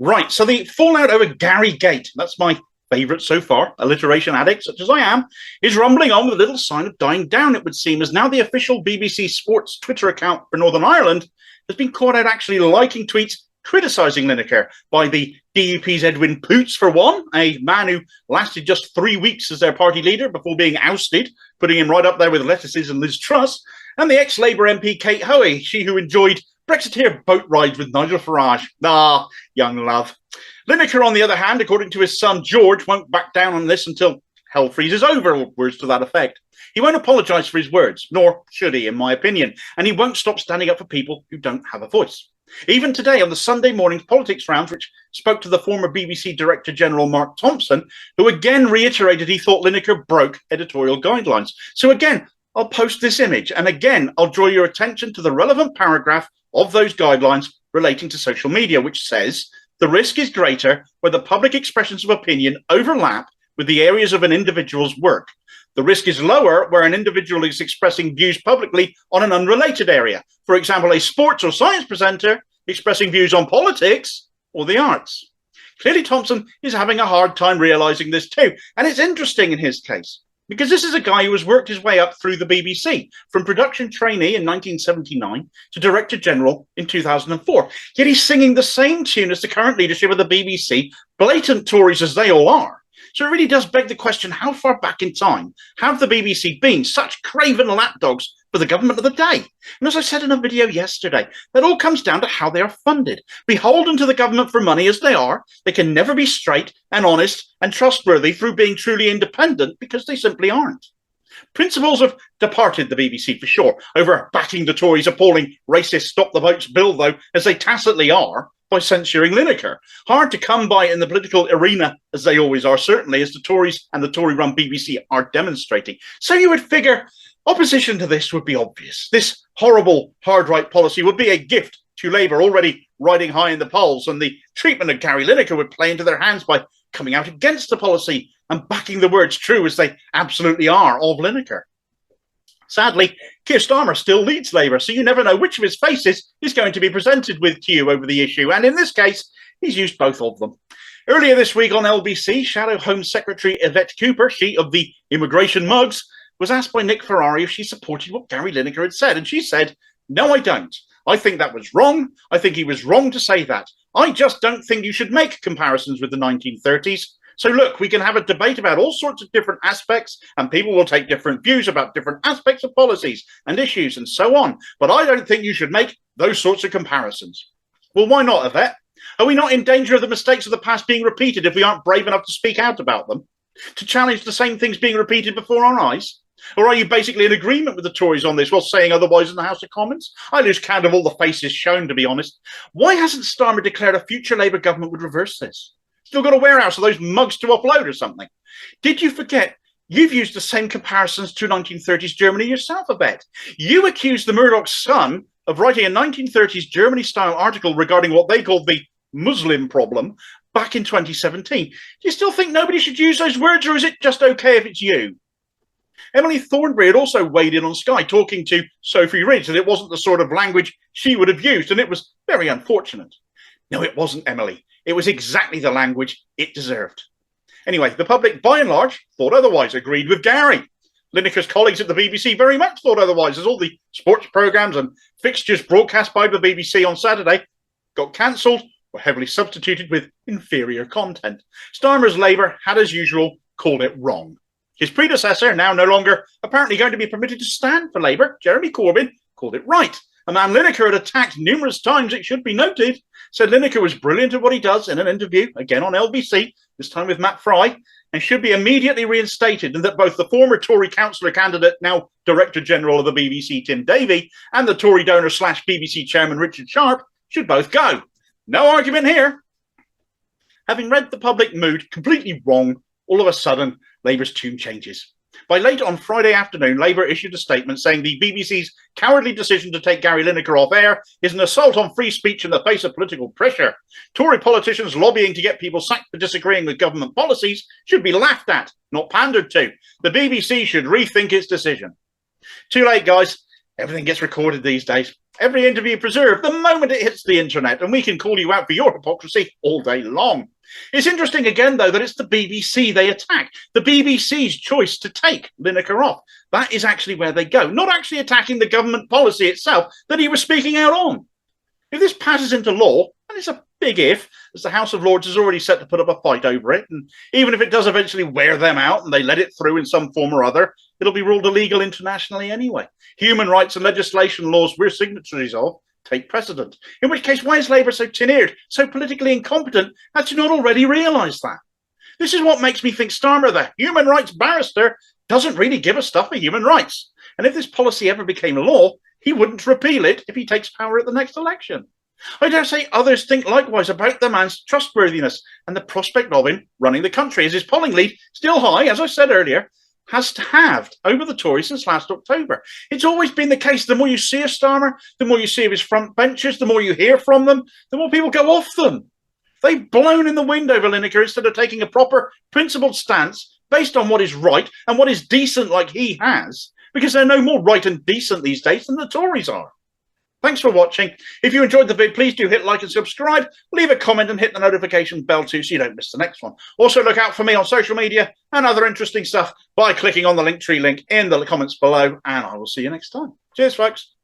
Right, so the fallout over Gary Gate, that's my favourite so far, alliteration addict such as I am, is rumbling on with little sign of dying down, it would seem, as now the official BBC Sports Twitter account for Northern Ireland has been caught out actually liking tweets criticising Lineker by the DUP's Edwin Poots, for one, a man who lasted just 3 weeks as their party leader before being ousted, putting him right up there with Lettuces and Liz Truss, and the ex-Labour MP Kate Hoey, she who enjoyed Brexiteer boat rides with Nigel Farage. Ah, young love. Lineker, on the other hand, according to his son George, won't back down on this until hell freezes over, or words to that effect. He won't apologise for his words, nor should he, in my opinion, and he won't stop standing up for people who don't have a voice. Even today, on the Sunday morning's politics rounds, which spoke to the former BBC Director General Mark Thompson, who again reiterated he thought Lineker broke editorial guidelines. So again, I'll post this image, and again, I'll draw your attention to the relevant paragraph of those guidelines relating to social media, which says, the risk is greater where the public expressions of opinion overlap with the areas of an individual's work. The risk is lower where an individual is expressing views publicly on an unrelated area. For example, a sports or science presenter expressing views on politics or the arts. Clearly, Thompson is having a hard time realising this too. And it's interesting in his case, because this is a guy who has worked his way up through the BBC, from production trainee in 1979 to Director General in 2004. Yet he's singing the same tune as the current leadership of the BBC, blatant Tories as they all are. So it really does beg the question, how far back in time have the BBC been such craven lapdogs for the government of the day? And as I said in a video yesterday, that all comes down to how they are funded. Beholden to the government for money as they are, they can never be straight and honest and trustworthy through being truly independent, because they simply aren't. Principles have departed the BBC for sure, over backing the Tories' appalling racist Stop the Votes bill, though, as they tacitly are, by censuring Lineker. Hard to come by in the political arena, as they always are, certainly, as the Tories and the Tory-run BBC are demonstrating. So you would figure opposition to this would be obvious. This horrible hard-right policy would be a gift to Labour, already riding high in the polls, and the treatment of Gary Lineker would play into their hands by coming out against the policy and backing the words true, as they absolutely are, of Lineker. Sadly, Keir Starmer still leads Labour, so you never know which of his faces is going to be presented with to you over the issue, and in this case, he's used both of them. Earlier this week on LBC, Shadow Home Secretary Yvette Cooper, she of the immigration mugs, was asked by Nick Ferrari if she supported what Gary Lineker had said, and she said, "No, I don't. I think that was wrong. I think he was wrong to say that. I just don't think you should make comparisons with the 1930s. So look, we can have a debate about all sorts of different aspects, and people will take different views about different aspects of policies and issues and so on. But I don't think you should make those sorts of comparisons." Well, why not, Yvette? Are we not in danger of the mistakes of the past being repeated if we aren't brave enough to speak out about them? To challenge the same things being repeated before our eyes? Or are you basically in agreement with the Tories on this while saying otherwise in the House of Commons? I lose count of all the faces shown, to be honest. Why hasn't Starmer declared a future Labour government would reverse this? Still got a warehouse of those mugs to upload or something? Did you forget you've used the same comparisons to 1930s Germany yourself, I bet? You accused the Murdoch Sun of writing a 1930s Germany-style article regarding what they called the Muslim problem back in 2017. Do you still think nobody should use those words, or is it just okay if it's you? Emily Thornberry had also weighed in on Sky, talking to Sophie Ridge, that it wasn't the sort of language she would have used, and it was very unfortunate. No, it wasn't, Emily. It was exactly the language it deserved. Anyway, the public, by and large, thought otherwise, agreed with Gary. Lineker's colleagues at the BBC very much thought otherwise, as all the sports programmes and fixtures broadcast by the BBC on Saturday got cancelled or heavily substituted with inferior content. Starmer's Labour had, as usual, called it wrong. His predecessor, now no longer apparently going to be permitted to stand for Labour, Jeremy Corbyn, called it right. A man Lineker had attacked numerous times, it should be noted, said Lineker was brilliant at what he does in an interview, again on LBC, this time with Matt Fry, and should be immediately reinstated, and that both the former Tory councillor candidate, now Director General of the BBC, Tim Davie, and the Tory donor / BBC chairman, Richard Sharp, should both go. No argument here. Having read the public mood completely wrong, all of a sudden, Labour's tune changes. By late on Friday afternoon, Labour issued a statement saying the BBC's cowardly decision to take Gary Lineker off air is an assault on free speech in the face of political pressure. Tory politicians lobbying to get people sacked for disagreeing with government policies should be laughed at, not pandered to. The BBC should rethink its decision. Too late, guys. Everything gets recorded these days. Every interview preserved the moment it hits the internet, and we can call you out for your hypocrisy all day long. It's interesting again, though, that it's the BBC they attack. The BBC's choice to take Lineker off. That is actually where they go, not actually attacking the government policy itself that he was speaking out on. If this passes into law, and it's a big if, as the House of Lords is already set to put up a fight over it, and even if it does eventually wear them out and they let it through in some form or other, it'll be ruled illegal internationally anyway. Human rights and legislation laws we're signatories of take precedent. In which case, why is Labour so tin-eared, so politically incompetent, as to not already realise that? This is what makes me think Starmer, the human rights barrister, doesn't really give a stuff for human rights. And if this policy ever became law, he wouldn't repeal it if he takes power at the next election. I dare say others think likewise about the man's trustworthiness and the prospect of him running the country, as his polling lead, still high, as I said earlier, has halved over the Tories since last October. It's always been the case, the more you see of Starmer, the more you see of his front benches, the more you hear from them, the more people go off them. They've blown in the wind over Lineker instead of taking a proper, principled stance based on what is right and what is decent like he has, because they're no more right and decent these days than the Tories are. Thanks for watching. If you enjoyed the vid, please do hit like and subscribe, leave a comment and hit the notification bell too so you don't miss the next one. Also look out for me on social media and other interesting stuff by clicking on the Linktree link in the comments below, and I will see you next time. Cheers, folks.